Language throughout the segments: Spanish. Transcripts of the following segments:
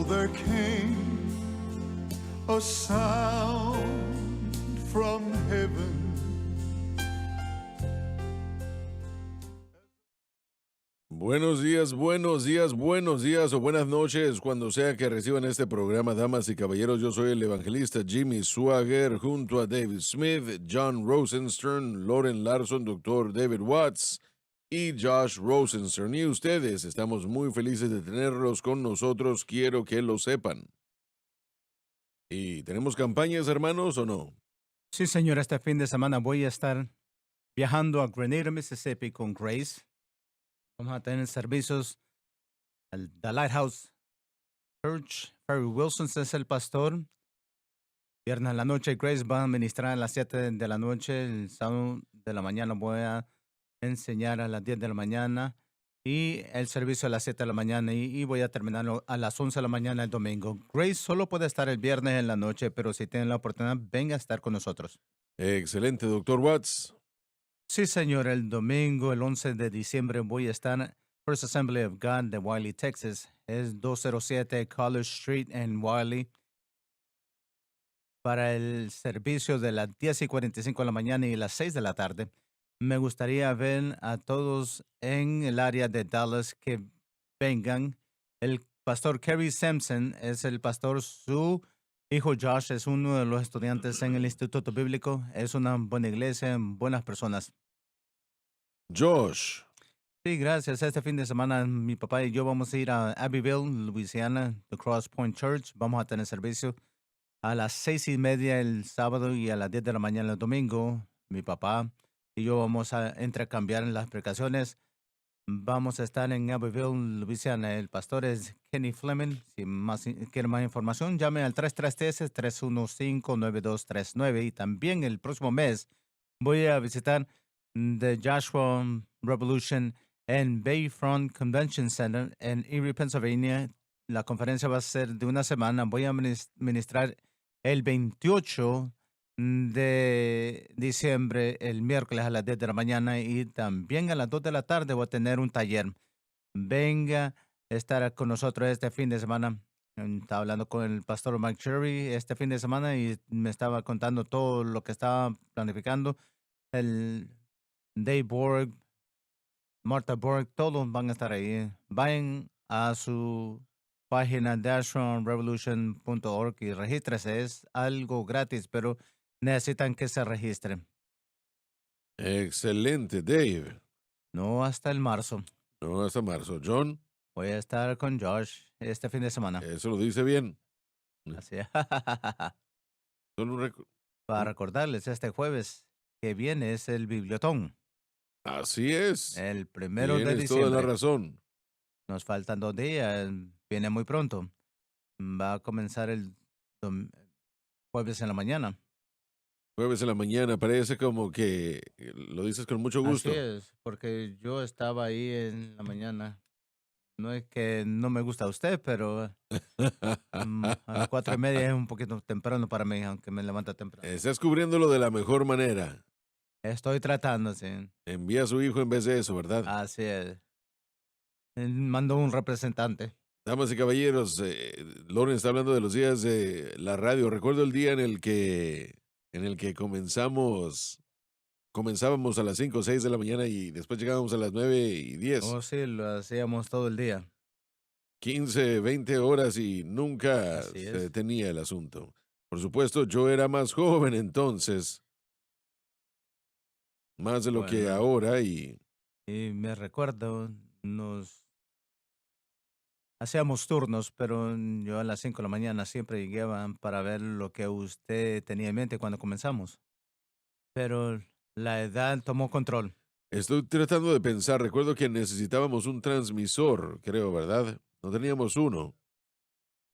So there came a sound from heaven. Buenos días, buenos días, buenos días o buenas noches, cuando sea que reciban este programa, damas y caballeros. Yo soy el evangelista Jimmy Swagger, junto a David Smith, John Rosenstern, Lauren Larson, Dr. David Watts y Josh Rosenstern. Y ustedes, estamos muy felices de tenerlos con nosotros, quiero que lo sepan. ¿Y tenemos campañas, hermanos, o no? Sí, señor, este fin de semana voy a estar viajando a Grenada, Mississippi con Grace. Vamos a tener servicios al The Lighthouse Church. Ferry Wilson es el pastor. Viernes en la noche, Grace va a ministrar a las 7 de la noche. El sábado de la mañana voy a enseñar a las 10 de la mañana. Y el servicio a las 7 de la mañana. Y voy a terminarlo a las 11 de la mañana el domingo. Grace solo puede estar el viernes en la noche, pero si tienen la oportunidad, venga a estar con nosotros. Excelente, Dr. Watts. Sí, señor. El domingo, el 11 de diciembre, voy a estar en First Assembly of God de Wiley, Texas. Es 207 College Street en Wiley. Para el servicio de las 10:45 de la mañana y las 6 de la tarde. Me gustaría ver a todos en el área de Dallas que vengan. El pastor Kerry Sampson es el pastor. Su hijo Josh es uno de los estudiantes en el Instituto Bíblico. Es una buena iglesia, buenas personas. Josh. Sí, gracias. Este fin de semana mi papá y yo vamos a ir a Abbeville, Louisiana, The Cross Point Church. Vamos a tener servicio a las 6:30 el sábado y a las 10 de la mañana el domingo. Mi papá y yo vamos a intercambiar las predicaciones. Vamos a estar en Abbeville, Louisiana. El pastor es Kenny Fleming. Si quiere más información, llame al 313-315-9239. Y también el próximo mes voy a visitar The Joshua Revolution en Bayfront Convention Center en Erie, Pennsylvania. La conferencia va a ser de una semana. Voy a ministrar el 28 de diciembre, el miércoles a las 10 de la mañana, y también a las 2 de la tarde voy a tener un taller. Venga a estar con nosotros este fin de semana. Estaba hablando con el pastor Mike Cherry este fin de semana y me estaba contando todo lo que estaba planificando. El Dave Borg, Martha Borg, todos van a estar ahí. Vayan a su página dashonrevolution.org y regístrese. Es algo gratis, pero necesitan que se registren. Excelente, Dave. No hasta el marzo. No, hasta marzo. John. Voy a estar con Josh este fin de semana. Eso lo dice bien. Así es. Solo Para recordarles, este jueves que viene es el Bibliotón. Así es. El 1 de Tienes diciembre. toda la razón. Nos faltan 2 días. Viene muy pronto. Va a comenzar el jueves en la mañana. Jueves en la mañana, parece como que lo dices con mucho gusto. Así es, porque yo estaba ahí en la mañana. No es que no me gusta usted, pero a las 4:30 es un poquito temprano para mí, aunque me levanta temprano. Estás cubriéndolo de la mejor manera. Estoy tratando, sí. Envía a su hijo en vez de eso, ¿verdad? Así es. Mando un representante. Damas y caballeros, Lauren está hablando de los días de la radio. Recuerdo el día en el que comenzábamos a las 5 o 6 de la mañana y después llegábamos a las 9:10. Oh, sí, lo hacíamos todo el día. 15, 20 horas y nunca Así se es. detenía el asunto. Por supuesto, yo era más joven entonces, más de lo que Bueno. ahora, y Y me recuerdo, hacíamos turnos, pero yo a las 5 de la mañana siempre llegaba para ver lo que usted tenía en mente cuando comenzamos. Pero la edad tomó control. estoy tratando de pensar. Recuerdo que necesitábamos un transmisor, creo, ¿verdad? No teníamos uno.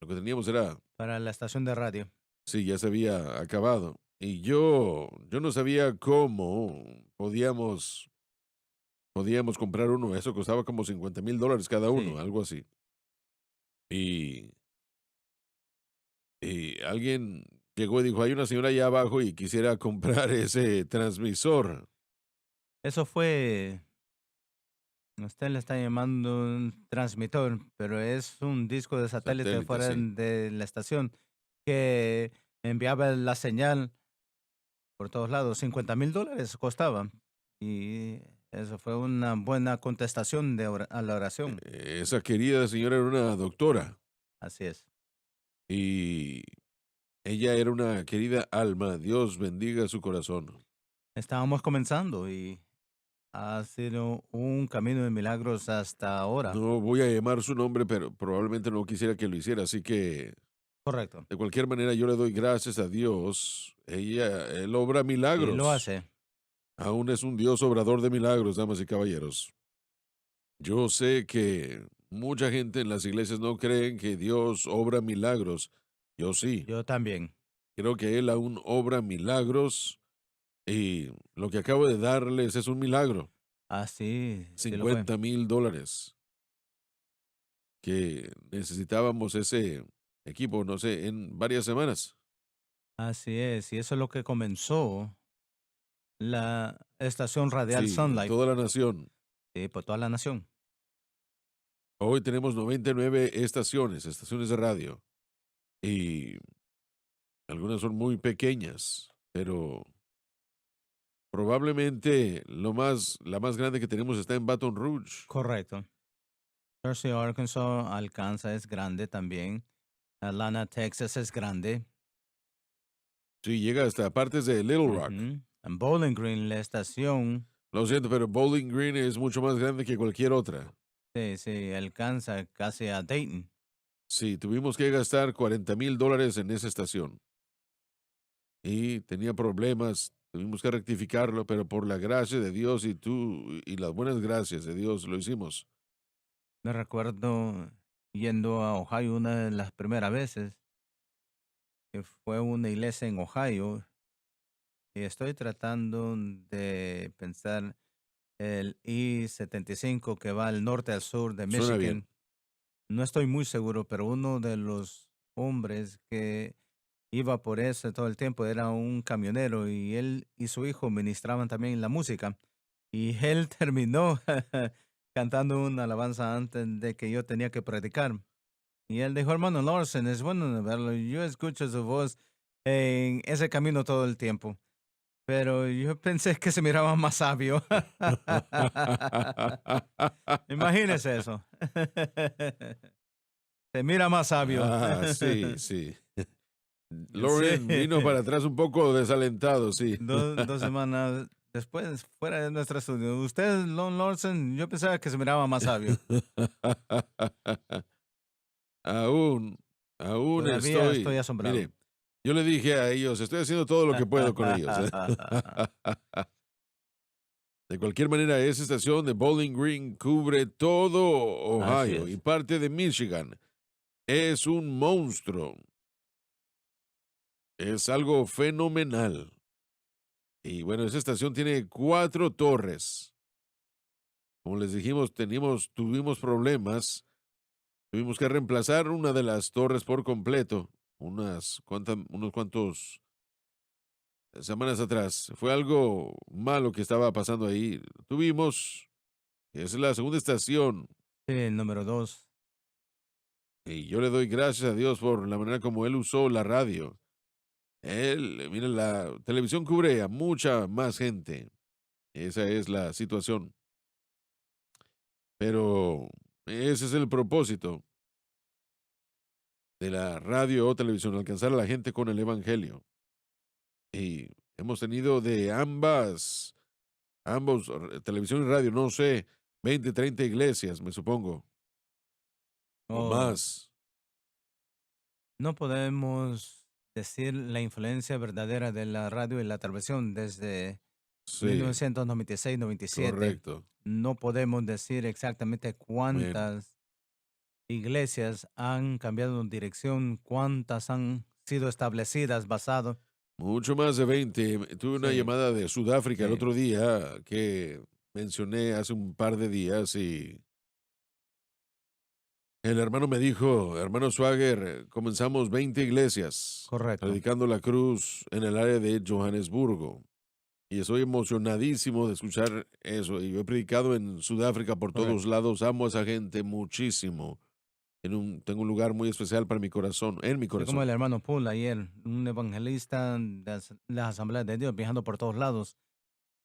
Lo que teníamos era, Para la estación de radio. sí, ya se había acabado. Y yo no sabía cómo podíamos comprar uno. Eso costaba como $50,000 cada uno, Sí. algo así. Y, y alguien llegó y dijo, hay una señora allá abajo y quisiera comprar ese transmisor. Eso fue Usted le está llamando un transmisor, pero es un disco de satélite Satélite, fuera sí. de la estación que enviaba la señal por todos lados. $50,000 costaba. Y eso fue una buena contestación a la oración. Esa querida señora era una doctora Así es. y ella era una querida alma. Dios bendiga su corazón. Estábamos comenzando y ha sido un camino de milagros hasta ahora. No voy a llamar su nombre, pero probablemente no quisiera que lo hiciera, así que Correcto. de cualquier manera yo le doy gracias a Dios. Él obra Y lo milagros. hace. Aún es un Dios obrador de milagros, damas y caballeros. Yo sé que mucha gente en las iglesias no creen que Dios obra milagros. Yo sí. Yo también. Creo que Él aún obra milagros y lo que acabo de darles es un milagro. Así, sí lo fue. $50,000 que necesitábamos ese equipo, no sé, en varias semanas. Así es. Y eso es lo que comenzó la estación radial Sí, Sun en Life. toda la nación. Sí, por toda la nación. Hoy tenemos 99 estaciones de radio y algunas son muy pequeñas, pero probablemente la más grande que tenemos está en Baton Rouge. Correcto. Jersey, Arkansas alcanza, es grande también. Atlanta, Texas es grande. Sí, llega hasta partes de Little Rock. Ujú. En Bowling Green, la estación, Lo siento, pero Bowling Green es mucho más grande que cualquier otra. sí, alcanza casi a Dayton. Sí, tuvimos que gastar $40,000 en esa estación y tenía problemas, tuvimos que rectificarlo, pero por la gracia de Dios y tú y las buenas gracias de Dios lo hicimos. Me recuerdo yendo a Ohio una de las primeras veces, que fue una iglesia en Ohio, y estoy tratando de pensar el I-75 que va al norte al sur de Suena bien. Michigan. No estoy muy seguro, pero uno de los hombres que iba por eso todo el tiempo era un camionero y él y su hijo ministraban también la música. Y él terminó cantando una alabanza antes de que yo tenía que predicar. Y él dijo, hermano Lawson, es bueno verlo. Yo escucho su voz en ese camino todo el tiempo. Pero yo pensé que se miraba más sabio. Imagínese eso. Se mira más sabio. Ah, sí, sí. Sí. Lauren vino para atrás un poco desalentado, sí. Dos semanas después, fuera de nuestro estudio. Usted, Lon Lawson, yo pensaba que se miraba más sabio. Aún, aún Todavía estoy, estoy asombrado. mire, yo le dije a ellos, estoy haciendo todo lo que puedo con ellos. De cualquier manera, esa estación de Bowling Green cubre todo Así Ohio y es. parte de Michigan. Es un monstruo. Es algo fenomenal. Y bueno, esa estación tiene 4 torres. Como les dijimos, tuvimos problemas. Tuvimos que reemplazar una de las torres por completo. Unos cuantos semanas atrás. Fue algo malo que estaba pasando ahí. Es la segunda estación. Sí, el número 2. Y yo le doy gracias a Dios por la manera como él usó la radio. Mira, la televisión cubre a mucha más gente. Esa es la situación. Pero ese es el propósito de la radio o televisión, alcanzar a la gente con el evangelio. Y hemos tenido de ambos, televisión y radio, no sé, 20, 30 iglesias, me supongo, o Oh, más. no podemos decir la influencia verdadera de la radio y la televisión desde Sí, 1996-97. correcto. No podemos decir exactamente Amén. cuántas iglesias han cambiado de dirección, cuántas han sido establecidas basado. Mucho más de 20. Tuve una Sí, llamada de Sudáfrica el sí. otro día que mencioné hace un par de días y el hermano me dijo, hermano Swagger, comenzamos 20 iglesias Correcto. predicando la cruz en el área de Johannesburgo. Y estoy emocionadísimo de escuchar eso. Y yo he predicado en Sudáfrica por todos Correcto. lados. Amo a esa gente muchísimo. Tengo un lugar muy especial para mi corazón, en mi Así como corazón. el hermano Paul ayer, un evangelista de las Asambleas de Dios, viajando por todos lados,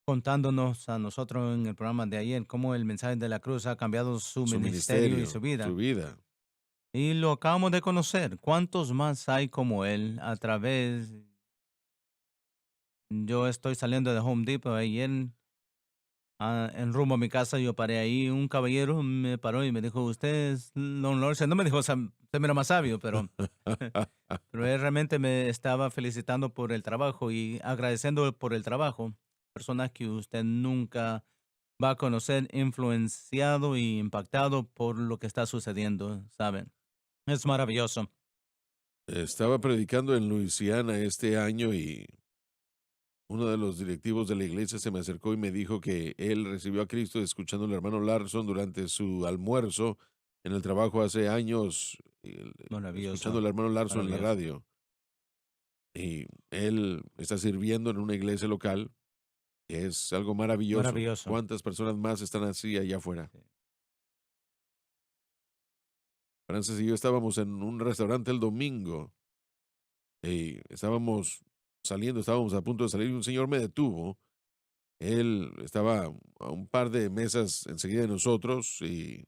contándonos a nosotros en el programa de ayer cómo el mensaje de la cruz ha cambiado su Su ministerio y su ministerio, su vida. vida. Y lo acabamos de conocer. ¿Cuántos más hay como él a través? Yo estoy saliendo de Home Depot ayer, en rumbo a mi casa, yo paré ahí, un caballero me paró y me dijo, usted es Don Lawrence. No me dijo, usted me era más sabio, pero, pero él realmente me estaba felicitando por el trabajo y agradeciendo por el trabajo. Personas que usted nunca va a conocer, influenciado y impactado por lo que está sucediendo, ¿saben? Es maravilloso. Estaba predicando en Luisiana este año y uno de los directivos de la iglesia se me acercó y me dijo que él recibió a Cristo escuchando al hermano Larson durante su almuerzo en el trabajo hace años, escuchando Maravilloso, al hermano Larson en la maravilloso, radio. Y él está sirviendo en una iglesia local. Es algo maravilloso. maravilloso. ¿Cuántas personas más están así allá afuera? Sí. Francis y yo estábamos en un restaurante el domingo y estábamos a punto de salir y un señor me detuvo. Él estaba a un par de mesas enseguida de nosotros y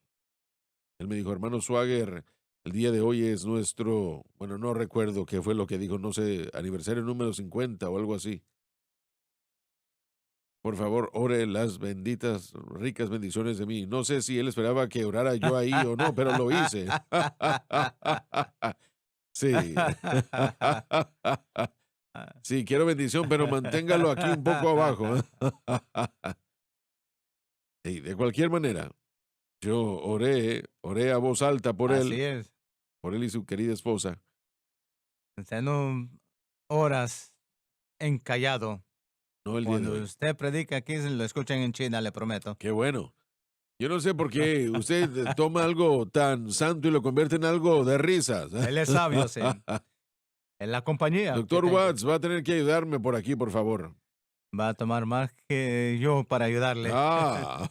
él me dijo, hermano Swagger, el día de hoy es nuestro, bueno, no recuerdo qué fue lo que dijo, no sé, aniversario número 50 o algo así. Por favor, ore las benditas, ricas bendiciones de mí. No sé si él esperaba que orara yo ahí o no, pero lo hice. Sí. Sí, quiero bendición, pero manténgalo aquí un poco abajo. Y de cualquier manera, yo oré a voz alta Así es. por él y su querida esposa. Estando horas encallado. No el día de Cuando hoy. usted predica aquí, se lo escuchan en China, le prometo. Qué bueno. Yo no sé por qué usted toma algo tan santo y lo convierte en algo de risas. Él es sabio, sí. En la compañía que Doctor tengo. Watts, va a tener que ayudarme por aquí, por favor. Va a tomar más que yo para ayudarle. Ah,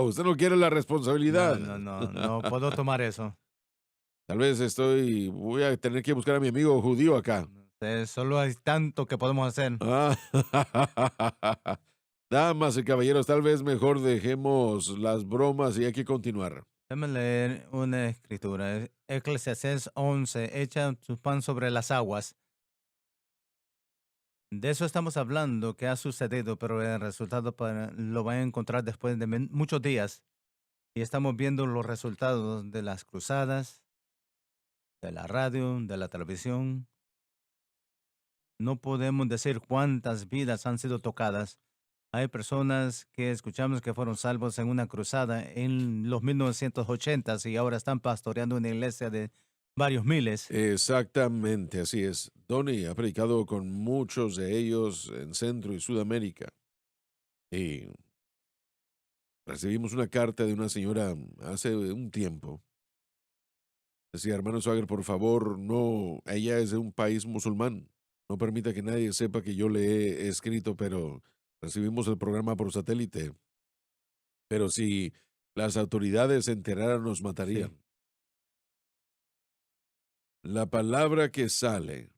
usted no quiere la No, responsabilidad. no, no, no puedo tomar eso. Tal vez voy a tener que buscar a mi amigo judío acá. Solo hay tanto que podemos hacer. Ah, damas y caballeros, tal vez mejor dejemos las bromas y hay que continuar. Déjame leer una escritura. Eclesiastés 11. Echa tu pan sobre las aguas. De eso estamos hablando, que ha sucedido, pero el resultado lo van a encontrar después de muchos días. Y estamos viendo los resultados de las cruzadas, de la radio, de la televisión. No podemos decir cuántas vidas han sido tocadas. Hay personas que escuchamos que fueron salvos en una cruzada en los 1980 y ahora están pastoreando una iglesia de varios miles. Exactamente, así es. Donny ha predicado con muchos de ellos en Centro y Sudamérica. Y recibimos una carta de una señora hace un tiempo. Decía, hermano Swagger, por favor, no, ella es de un país musulmán. No permita que nadie sepa que yo le he escrito, pero recibimos el programa por satélite. Pero si las autoridades se enteraran, nos Sí, matarían. La palabra que sale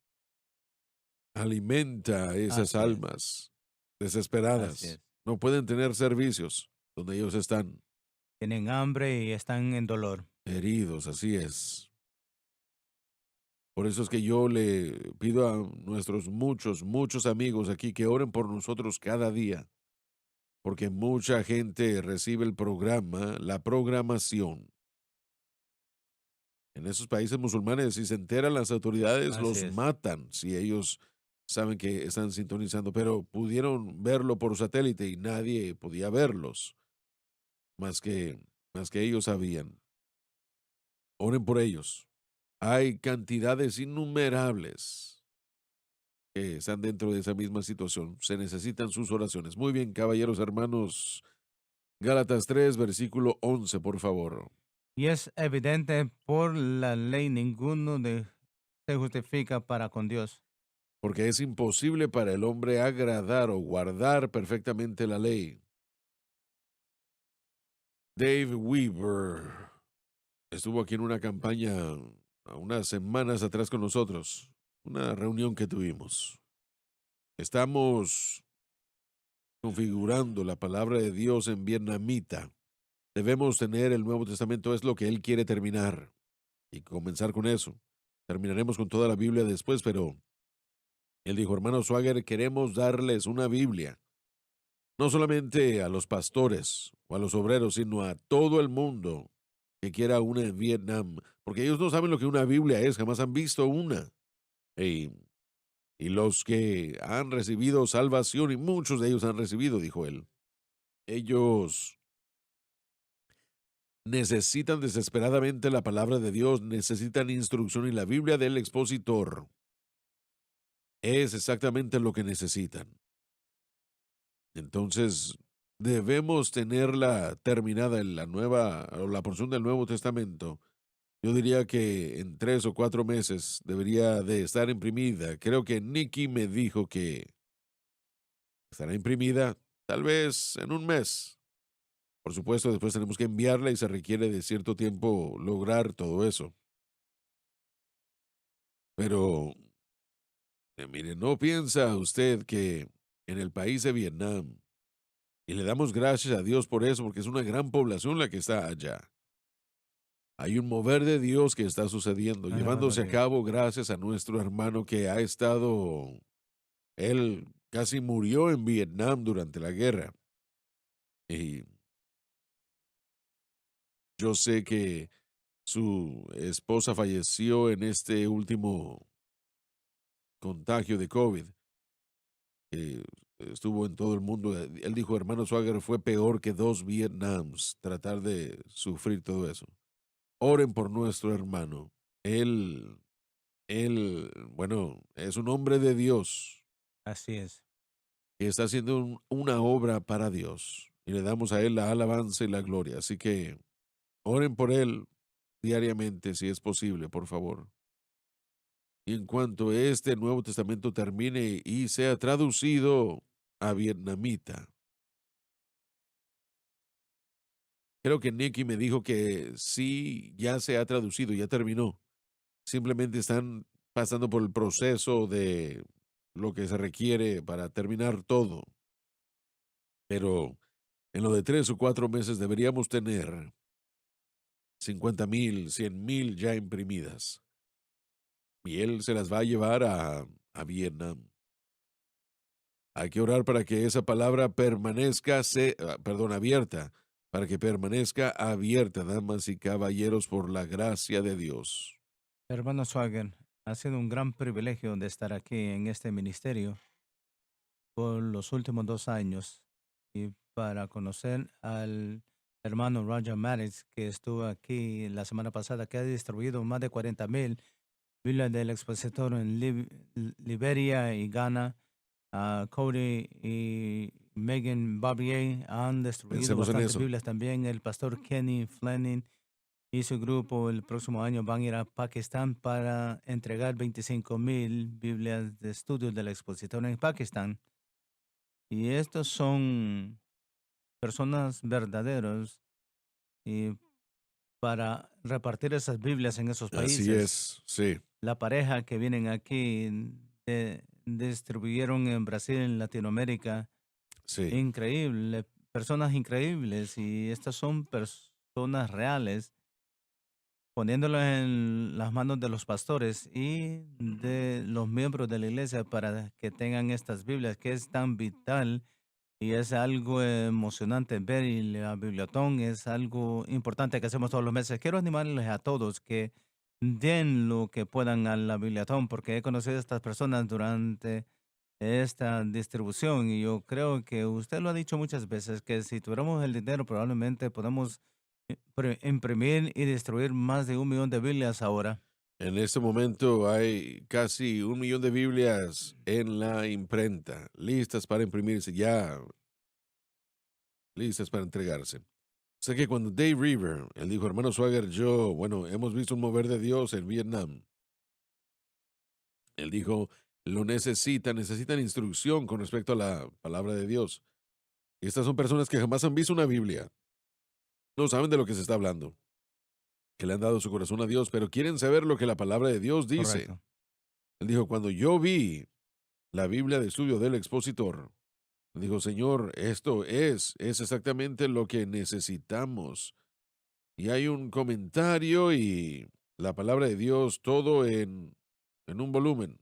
alimenta a esas así es, almas así desesperadas. es. No pueden tener servicios donde ellos están Tienen hambre y están en dolor. heridos, así es. Por eso es que yo le pido a nuestros muchos amigos aquí que oren por nosotros cada día, porque mucha gente recibe el programa, la programación. En esos países musulmanes, si se enteran las autoridades, Así los es. matan si ellos saben que están sintonizando, pero pudieron verlo por satélite y nadie podía verlos, más que, más que ellos sabían. Oren por ellos. Hay cantidades innumerables que están dentro de esa misma situación. Se necesitan sus oraciones. Muy bien, caballeros hermanos. Gálatas 3, versículo 11, por favor. Y es evidente por la ley, se justifica para con Dios. porque es imposible para el hombre agradar o guardar perfectamente la ley. Dave Weaver estuvo aquí en una campaña a unas semanas atrás con nosotros, una reunión que tuvimos. Estamos configurando la palabra de Dios en vietnamita. Debemos tener el Nuevo Testamento, es lo que él quiere terminar y comenzar con eso. Terminaremos con toda la Biblia después, pero él dijo, hermano Swagger, queremos darles una Biblia, no solamente a los pastores o a los obreros, sino a todo el mundo que quiera una en Vietnam, porque ellos no saben lo que una Biblia es, jamás han visto una. Y, y los que han recibido salvación, y muchos de ellos han recibido, dijo él, ellos necesitan desesperadamente la palabra de Dios, necesitan instrucción y la Biblia del expositor es exactamente lo que necesitan. Entonces, debemos tenerla terminada en la nueva o la porción del Nuevo Testamento. Yo diría que en 3 o 4 meses debería de estar imprimida. Creo que Nicky me dijo que estará imprimida tal vez en un mes. Por supuesto, después tenemos que enviarla y se requiere de cierto tiempo lograr todo eso. Pero, mire, ¿no piensa usted que en el país de Vietnam, y le damos gracias a Dios por eso, porque es una gran población la que está allá, hay un mover de Dios que está sucediendo, Alabado llevándose a Dios. cabo gracias a nuestro hermano que ha estado, él casi murió en Vietnam durante la guerra. Y yo sé que su esposa falleció en este último contagio de COVID. eh, Estuvo en todo el mundo. Él dijo, hermano Swagger, fue peor que 2 Vietnams tratar de sufrir todo eso. Oren por nuestro hermano. Bueno, es un hombre de Dios Así es. que está haciendo una obra para Dios. Y le damos a él la alabanza y la gloria. Así que oren por él diariamente, si es posible, por favor. Y en cuanto este Nuevo Testamento termine y sea traducido a vietnamita, creo que Nicky me dijo que sí, ya se ha traducido, ya terminó. Simplemente están pasando por el proceso de lo que se requiere para terminar todo. Pero en lo de 3 o 4 meses deberíamos tener 50,000, 100,000 ya imprimidas. Y él se las va a llevar a Vietnam. Hay que orar para que esa palabra permanezca, perdón, abierta, para que permanezca abierta, damas y caballeros, por la gracia de Dios. Hermano Swagger, ha sido un gran privilegio de estar aquí en este ministerio por los últimos 2 años y para conocer al hermano Roger Maddox, que estuvo aquí la semana pasada, que ha distribuido más de 40,000 Biblias del expositor en Liberia y Ghana. Cody y Megan Barbier han distribuido Pensemos en bastantes eso. Biblias también. El pastor Kenny Fleming y su grupo el próximo año van a ir a Pakistán para entregar 25,000 Biblias de estudio del expositor en Pakistán. Y estos son personas verdaderos y para repartir esas Biblias en esos Así países. es, sí, La pareja que vienen aquí distribuyeron en Brasil, en Latinoamérica. sí. Increíble, personas increíbles y estas son personas reales, poniéndolas en las manos de los pastores y de los miembros de la iglesia para que tengan estas Biblias, que es tan vital y es algo emocionante ver y la Bibliotón es algo importante que hacemos todos los meses. Quiero animarles a todos que den lo que puedan a la Bibliotón porque he conocido a estas personas durante esta distribución y yo creo que usted lo ha dicho muchas veces que si tuviéramos el dinero probablemente podemos imprimir y distribuir más de 1 millón de Biblias ahora. En este momento hay casi 1 millón de Biblias en la imprenta, listas para imprimirse, ya listas para entregarse. Sé que cuando Dave River, él dijo, hermano Swagger, bueno, hemos visto un mover de Dios en Vietnam. Él dijo, lo necesitan instrucción con respecto a la palabra de Dios. Y estas son personas que jamás han visto una Biblia, no saben de lo que se está hablando, que le han dado su corazón a Dios, pero quieren saber lo que la palabra de Dios dice. Correcto. Él dijo, cuando yo vi la Biblia de estudio del expositor, dijo, Señor, esto es exactamente lo que necesitamos. Y hay un comentario y la palabra de Dios, todo en un volumen.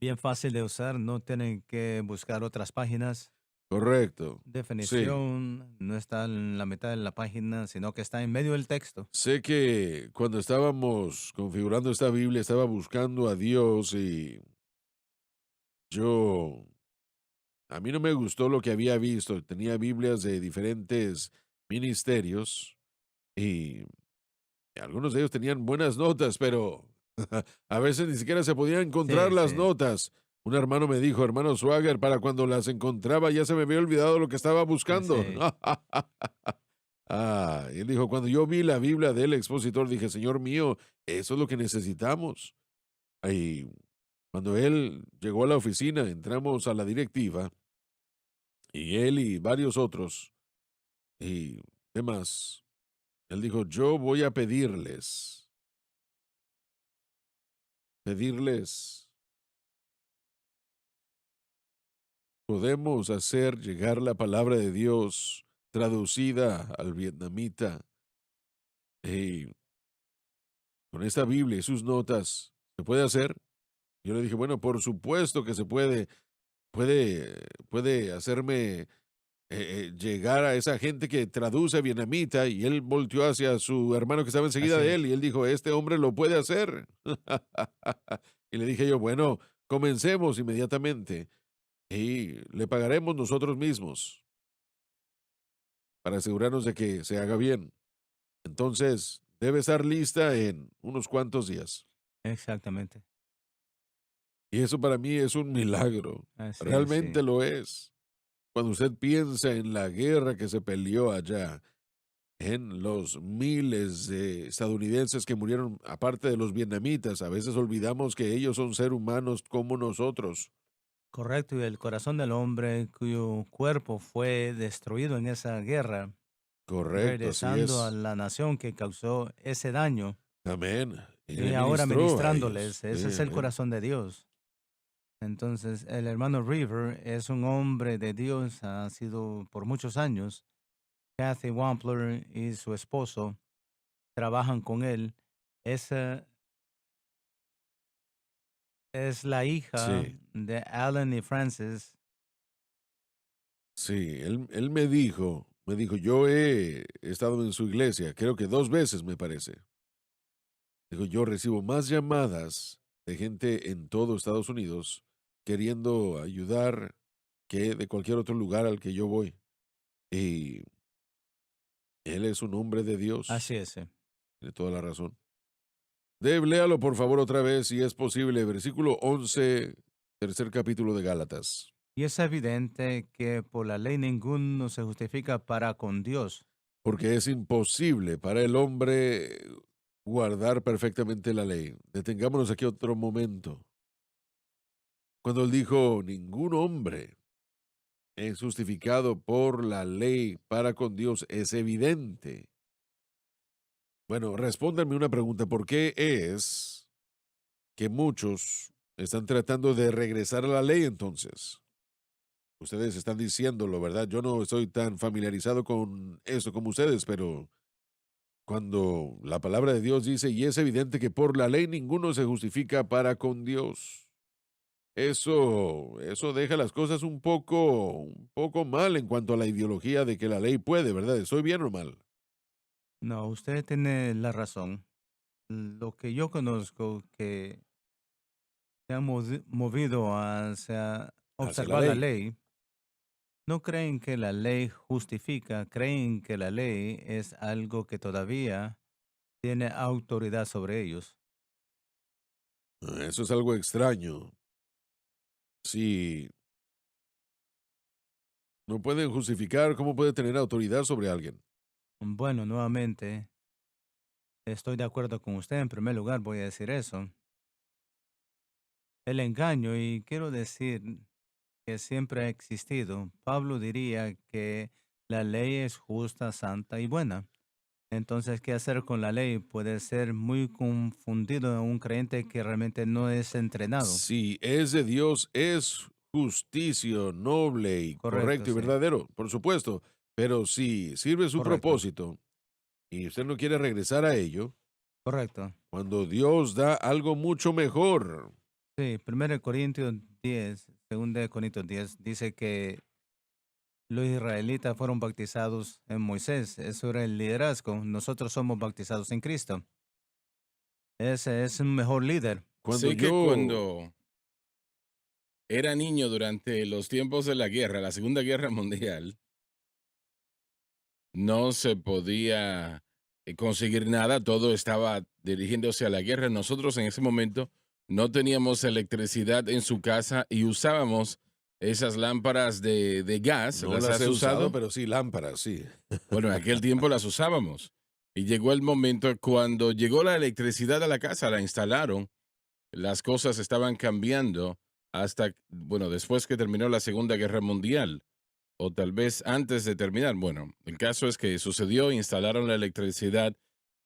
Bien fácil de usar, no tienen que buscar otras páginas. Correcto. Sí. Definición no está en la mitad de la página, sino que está en medio del texto. Sé que cuando estábamos configurando esta Biblia, estaba buscando a Dios y yo, a mí no me gustó lo que había visto. Tenía Biblias de diferentes ministerios y algunos de ellos tenían buenas notas, pero a veces ni siquiera se podían encontrar Sí, las sí, notas. Un hermano me dijo, hermano Swagger, para cuando las encontraba ya se me había olvidado lo que estaba buscando. sí. Y él dijo, cuando yo vi la Biblia del expositor, dije, Señor mío, eso es lo que necesitamos. Y cuando él llegó a la oficina, entramos a la directiva y él y varios otros y demás. Él dijo, yo voy a pedirles, podemos hacer llegar la palabra de Dios traducida al vietnamita. Y con esta Biblia y sus notas, ¿se puede hacer? Yo le dije, bueno, por supuesto que se puede. Puede hacerme llegar a esa gente que traduce vietnamita. Y él volteó hacia su hermano que estaba enseguida Así de es. él y él dijo, este hombre lo puede hacer. Y le dije yo, bueno, comencemos inmediatamente y le pagaremos nosotros mismos para asegurarnos de que se haga bien. Entonces, debe estar lista en unos cuantos días. Exactamente. Y eso para mí es un milagro. Así es, sí. Realmente lo es. Cuando usted piensa en la guerra que se peleó allá, en los miles de estadounidenses que murieron, aparte de los vietnamitas, a veces olvidamos que ellos son seres humanos como nosotros. Correcto. Y el corazón del hombre cuyo cuerpo fue destruido en esa guerra, Correcto, así regresando a es. la nación que causó ese daño Amén. Y y le ahora ministró a ellos. ministrándoles. Ese Sí, es el amén. corazón de Dios. Entonces, el hermano River es un hombre de Dios, ha sido por muchos años. Kathy Wampler y su esposo trabajan con él. Esa es la hija Sí, de Alan y Francis. sí. Él me dijo, yo he estado en su iglesia, creo que 2 veces me parece. Digo, yo recibo más llamadas de gente en todo Estados Unidos queriendo ayudar que de cualquier otro lugar al que yo voy. Y él es un hombre de Así Dios. es. Sí. Tiene toda la razón. Dave, léalo por favor otra vez, si es posible. Versículo 11, tercer capítulo de Gálatas. Y es evidente que por la ley ninguno se justifica para con Dios. Porque es imposible para el hombre guardar perfectamente la ley. Detengámonos aquí otro momento. Cuando él dijo, ningún hombre es justificado por la ley para con Dios, es evidente. Bueno, respóndanme una pregunta. ¿Por qué es que muchos están tratando de regresar a la ley entonces? Ustedes están diciéndolo, ¿verdad? Yo no estoy tan familiarizado con eso como ustedes, pero cuando la palabra de Dios dice, y es evidente que por la ley ninguno se justifica para con Dios. Eso deja las cosas un poco mal en cuanto a la ideología de que la ley puede, ¿verdad? ¿Estoy bien o mal? No, usted tiene la razón. Lo que yo conozco que se ha movido hacia Hacia la observar la ley. ley, no creen que la ley justifica, creen que la ley es algo que todavía tiene autoridad sobre ellos. Eso es algo extraño. Si no pueden justificar, ¿cómo puede tener autoridad sobre alguien? Bueno, nuevamente, estoy de acuerdo con usted. En primer lugar, voy a decir eso. el engaño, y quiero decir que siempre ha existido. Pablo diría que la ley es justa, santa y buena. Entonces, ¿qué hacer con la ley? Puede ser muy confundido un creyente que realmente no es entrenado. Si es de Dios, es justicia, noble y Correcto, correcto y sí. verdadero, por supuesto. Pero si sirve su Correcto, propósito y usted no quiere regresar a ello, correcto. cuando Dios da algo mucho mejor. Sí, 1 Corintios 10, 2 Corintios 10 dice que los israelitas fueron bautizados en Moisés. Eso era el liderazgo. Nosotros somos bautizados en Cristo. Ese es un mejor líder. Cuando Sé que yo, cuando era niño durante los tiempos de la guerra, la Segunda Guerra Mundial, no se podía conseguir nada, todo estaba dirigiéndose a la guerra. Nosotros en ese momento no teníamos electricidad en su casa y usábamos esas lámparas de gas. no ¿Las las has he usado, usado? pero sí lámparas, sí. Bueno, en aquel tiempo las usábamos. Y llegó el momento cuando llegó la electricidad a la casa, la instalaron, las cosas estaban cambiando hasta, bueno, después que terminó la Segunda Guerra Mundial, o tal vez antes de terminar. Bueno, el caso es que sucedió, instalaron la electricidad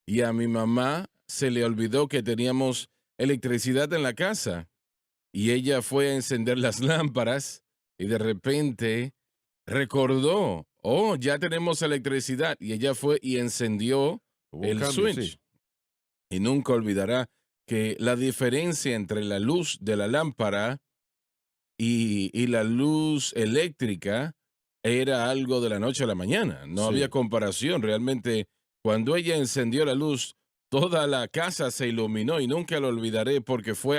y a mi mamá se le olvidó que teníamos electricidad en la casa y ella fue a encender las lámparas y de repente recordó, oh, ya tenemos electricidad y ella fue y encendió Hubo un el cambio, sí. switch y nunca olvidará que la diferencia entre la luz de la lámpara y la luz eléctrica era algo de la noche a la mañana. No había Sí. comparación. Realmente, cuando ella encendió la luz, toda la casa se iluminó y nunca lo olvidaré porque fue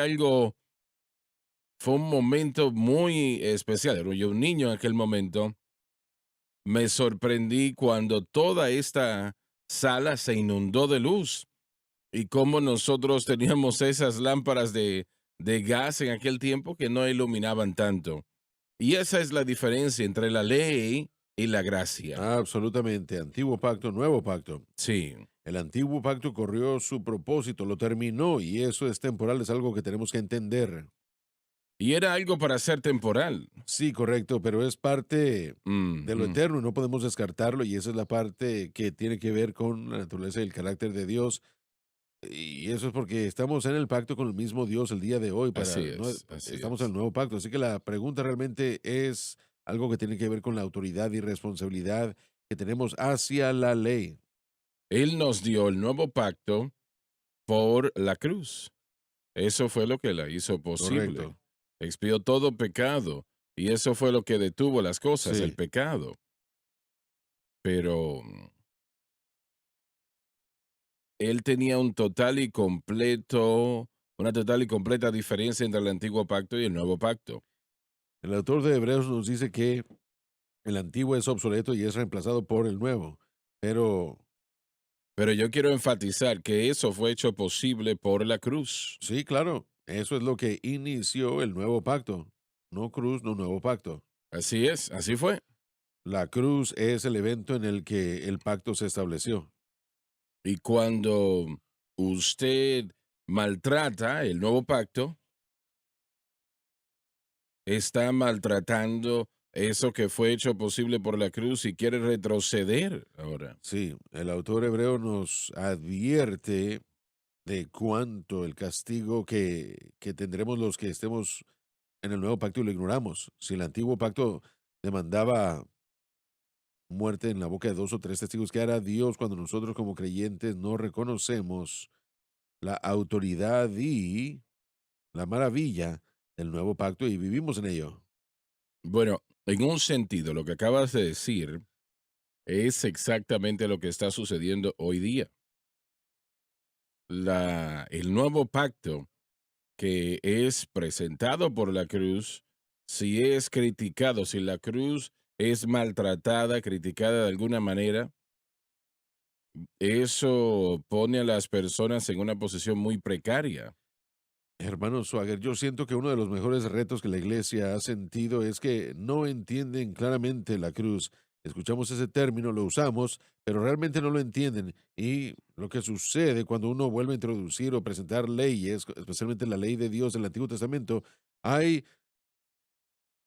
un momento muy especial. Era yo un niño en aquel momento. Me sorprendí cuando toda esta sala se inundó de luz y cómo nosotros teníamos esas lámparas de gas en aquel tiempo que no iluminaban tanto. Y esa es la diferencia entre la ley y la gracia. Absolutamente. Antiguo pacto, nuevo pacto. Sí. El antiguo pacto corrió su propósito, lo terminó y eso es temporal, es algo que tenemos que entender. Y era algo para ser temporal. Sí, correcto, pero es parte de lo Ujú. eterno y no podemos descartarlo y esa es la parte que tiene que ver con la naturaleza y el carácter de Dios. Y eso es porque estamos en el pacto con el mismo Dios el día de hoy, Así no, es, así estamos en el es. nuevo pacto. Así que la pregunta realmente es algo que tiene que ver con la autoridad y responsabilidad que tenemos hacia la ley. Él nos dio el nuevo pacto por la cruz. Eso fue lo que la hizo posible. Correcto. Expió todo pecado. Y eso fue lo que detuvo las cosas, el Sí. pecado. Pero él tenía una total y completa diferencia entre el antiguo pacto y el nuevo pacto. El autor de Hebreos nos dice que el antiguo es obsoleto y es reemplazado por el nuevo. Pero Pero yo quiero enfatizar que eso fue hecho posible por la cruz. sí, claro, eso es lo que inició el nuevo pacto. No cruz, no nuevo pacto. Así es, así fue. La cruz es el evento en el que el pacto se estableció. Y cuando usted maltrata el nuevo pacto, está maltratando eso que fue hecho posible por la cruz y quiere retroceder ahora. Sí, el autor hebreo nos advierte de cuánto el castigo que tendremos los que estemos en el nuevo pacto y lo ignoramos. Si el antiguo pacto demandaba muerte en la boca de dos o tres testigos, ¿qué hará Dios cuando nosotros como creyentes no reconocemos la autoridad y la maravilla del nuevo pacto y vivimos en ello? Bueno, en un sentido, lo que acabas de decir es exactamente lo que está sucediendo hoy día. El nuevo pacto que es presentado por la cruz, si es criticado, si la cruz es maltratada, criticada de alguna manera, eso pone a las personas en una posición muy precaria. Hermano Swagger, yo siento que uno de los mejores retos que la iglesia ha sentido es que no entienden claramente la cruz. escuchamos ese término, lo usamos, pero realmente no lo entienden. Y lo que sucede cuando uno vuelve a introducir o presentar leyes, especialmente la ley de Dios del Antiguo Testamento, hay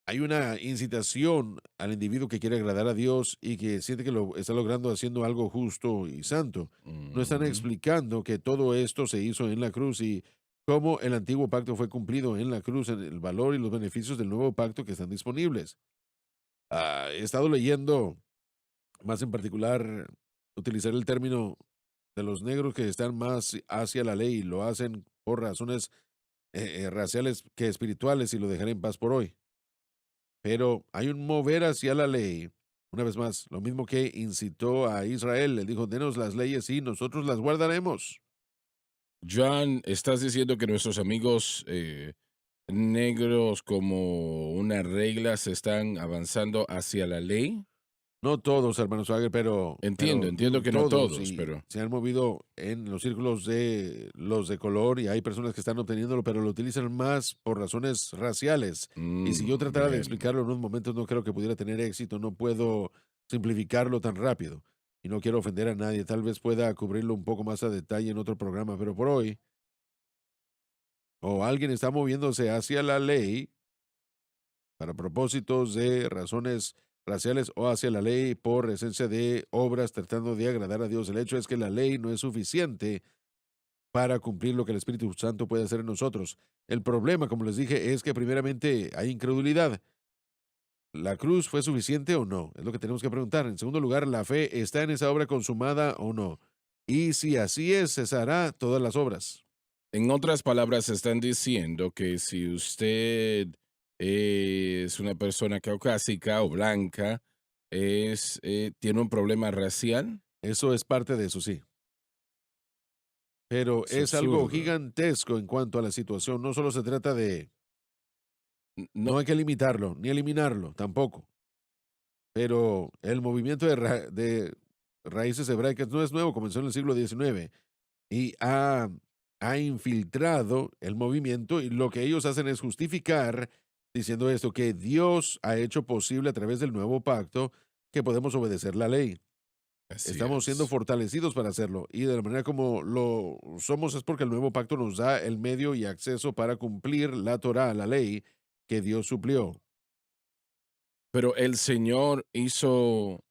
hay una incitación al individuo que quiere agradar a Dios y que siente que lo está logrando haciendo algo justo y santo. No están Ujú. explicando que todo esto se hizo en la cruz y cómo el antiguo pacto fue cumplido en la cruz, en el valor y los beneficios del nuevo pacto que están disponibles. He estado leyendo, más en particular, utilizar el término de los negros que están más hacia la ley y lo hacen por razones raciales que espirituales y lo dejaré en paz por hoy. Pero hay un mover hacia la ley. Una vez más, lo mismo que incitó a Israel. Le dijo, denos las leyes y nosotros las guardaremos. John, ¿estás diciendo que nuestros amigos negros como una regla se están avanzando hacia la ley? No todos, hermanos Hager, Entiendo, pero entiendo digo que no todos. todos, Y pero se han movido en los círculos de los de color y hay personas que están obteniéndolo, pero lo utilizan más por razones raciales. Y si yo tratara de bueno. explicarlo en unos momentos, no creo que pudiera tener éxito. No puedo simplificarlo tan rápido. Y no quiero ofender a nadie. Tal vez pueda cubrirlo un poco más a detalle en otro programa, pero por hoy o alguien está moviéndose hacia la ley para propósitos de razones raciales o hacia la ley por esencia de obras tratando de agradar a Dios. El hecho es que la ley no es suficiente para cumplir lo que el Espíritu Santo puede hacer en nosotros. El problema, como les dije, es que primeramente hay incredulidad. ¿La cruz fue suficiente o no? Es lo que tenemos que preguntar. En segundo lugar, ¿la fe está en esa obra consumada o no? Y si así es, cesará todas las obras. En otras palabras, están diciendo que si usted es una persona caucásica o blanca, tiene un problema racial. Eso es parte de eso, sí. Pero Es es algo absurdo. gigantesco en cuanto a la situación. No solo se trata de, No, no hay que limitarlo, ni eliminarlo, tampoco. Pero el movimiento de raíces hebraicas no es nuevo, comenzó en el siglo XIX y ha infiltrado el movimiento y lo que ellos hacen es justificar diciendo esto, que Dios ha hecho posible a través del nuevo pacto que podemos obedecer la ley. así Estamos siendo es. fortalecidos para hacerlo y de la manera como lo somos es porque el nuevo pacto nos da el medio y acceso para cumplir la Torá, la ley que Dios suplió. Pero el Señor hizo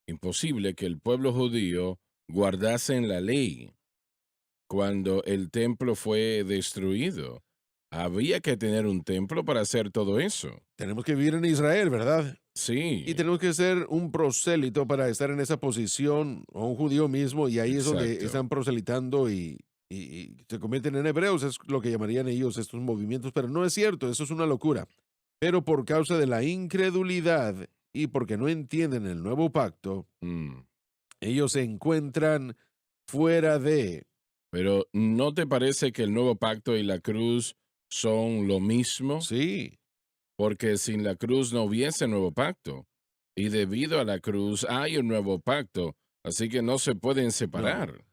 imposible que el pueblo judío guardase en la ley cuando el templo fue destruido. Había que tener un templo para hacer todo eso. Tenemos que vivir en Israel, ¿verdad? Y Sí, tenemos que ser un prosélito para estar en esa posición, o un judío mismo, y ahí es donde exacto. están proselitando y se convierten en hebreos, es lo que llamarían ellos estos movimientos, pero no es cierto, eso es una locura. Pero por causa de la incredulidad y porque no entienden el nuevo pacto, Mm. ellos se encuentran fuera de. Pero ¿no te parece que el nuevo pacto y la cruz son lo mismo? Sí, Porque sin la cruz no hubiese nuevo pacto. Y debido a la cruz hay un nuevo pacto. Así que no se pueden no. separar.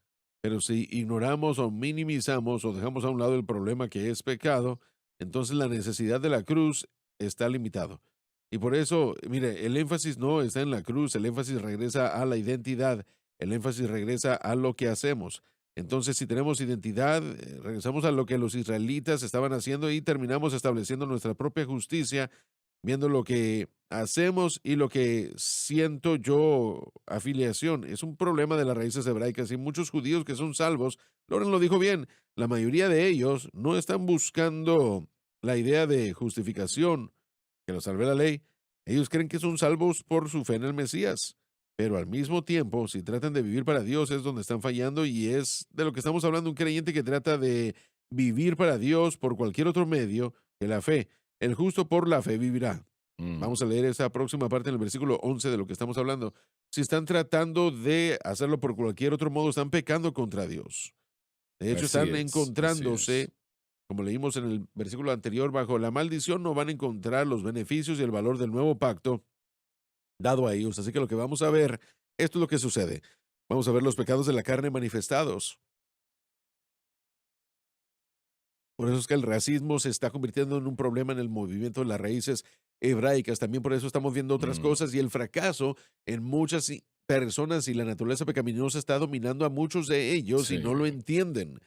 Pero si ignoramos o minimizamos o dejamos a un lado el problema que es pecado, entonces la necesidad de la cruz está limitado. Y por eso, mire, el énfasis no está en la cruz, el énfasis regresa a la identidad, el énfasis regresa a lo que hacemos. Entonces, si tenemos identidad, regresamos a lo que los israelitas estaban haciendo y terminamos estableciendo nuestra propia justicia viendo lo que hacemos y lo que siento yo afiliación. Es un problema de las raíces hebraicas y muchos judíos que son salvos, Loren lo dijo bien, la mayoría de ellos no están buscando la idea de justificación que los salve la ley. Ellos creen que son salvos por su fe en el Mesías. Pero al mismo tiempo, si tratan de vivir para Dios, es donde están fallando y es de lo que estamos hablando, un creyente que trata de vivir para Dios por cualquier otro medio que la fe. El justo por la fe vivirá. Mm, Vamos a leer esa próxima parte en el versículo 11 de lo que estamos hablando. Si están tratando de hacerlo por cualquier otro modo, están pecando contra Dios. De hecho, así están es, así es. encontrándose, como leímos en el versículo anterior, bajo la maldición, no van a encontrar los beneficios y el valor del nuevo pacto dado a ellos. Así que lo que vamos a ver, esto es lo que sucede. Vamos a ver los pecados de la carne manifestados. Por eso es que el racismo se está convirtiendo en un problema en el movimiento de las raíces hebraicas. También por eso estamos viendo otras Mm, cosas y el fracaso en muchas personas y la naturaleza pecaminosa está dominando a muchos de ellos y no lo sí, entienden.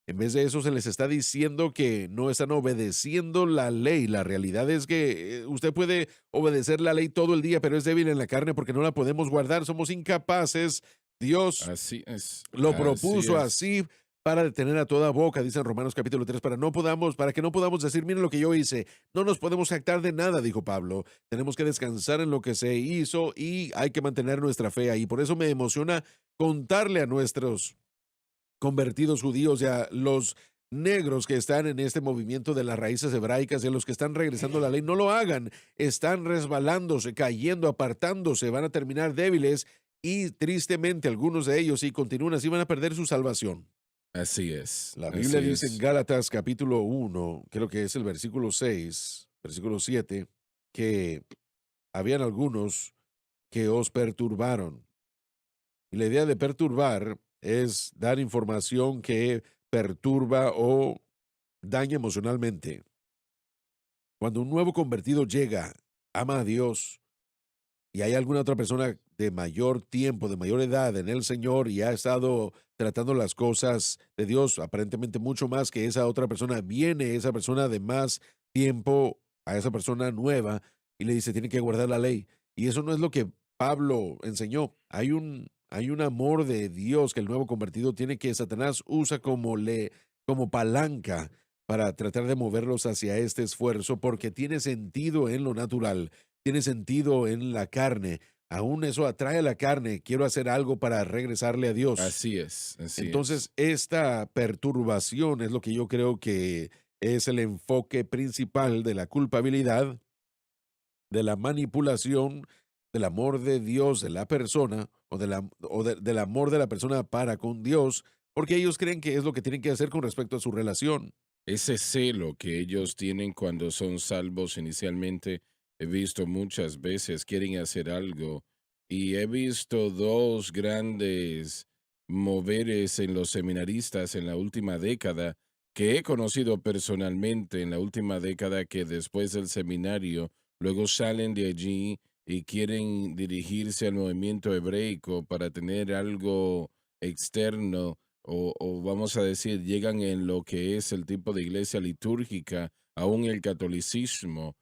En vez de eso se les está diciendo que no están obedeciendo la ley. La realidad es que usted puede obedecer la ley todo el día, pero es débil en la carne porque no la podemos guardar. Somos incapaces. Dios así es, lo así propuso es. así para detener a toda boca, dice en Romanos capítulo 3, para que no podamos decir, miren lo que yo hice. No nos podemos jactar de nada, dijo Pablo. Tenemos que descansar en lo que se hizo y hay que mantener nuestra fe ahí. Por eso me emociona contarle a nuestros convertidos judíos y a los negros que están en este movimiento de las raíces hebraicas y a los que están regresando a la ley, no lo hagan. Están resbalándose, cayendo, apartándose, van a terminar débiles y tristemente algunos de ellos, si continúan así, van a perder su salvación. Así es, La Biblia así dice en es. Gálatas capítulo 1, creo que es el versículo 6, versículo 7, que habían algunos que os perturbaron. Y la idea de perturbar es dar información que perturba o daña emocionalmente. Cuando un nuevo convertido llega, ama a Dios y hay alguna otra persona de mayor tiempo, de mayor edad en el Señor y ha estado tratando las cosas de Dios aparentemente mucho más que esa otra persona, viene esa persona de más tiempo a esa persona nueva y le dice, tiene que guardar la ley. Y eso no es lo que Pablo enseñó. Hay un amor de Dios que el nuevo convertido tiene que Satanás usa como palanca para tratar de moverlos hacia este esfuerzo porque tiene sentido en lo natural, tiene sentido en la carne. Aún eso atrae a la carne. Quiero hacer algo para regresarle a Dios. Así es, así es. Entonces, esta perturbación es lo que yo creo que es el enfoque principal de la culpabilidad, de la manipulación, del amor de Dios de la persona del amor de la persona para con Dios, porque ellos creen que es lo que tienen que hacer con respecto a su relación. Ese celo que ellos tienen cuando son salvos inicialmente, he visto muchas veces quieren hacer algo y he visto dos grandes moveres en los seminaristas en la última década que he conocido personalmente en la última década que después del seminario luego salen de allí y quieren dirigirse al movimiento hebraico para tener algo externo o vamos a decir, llegan en lo que es el tipo de iglesia litúrgica, aún el catolicismo,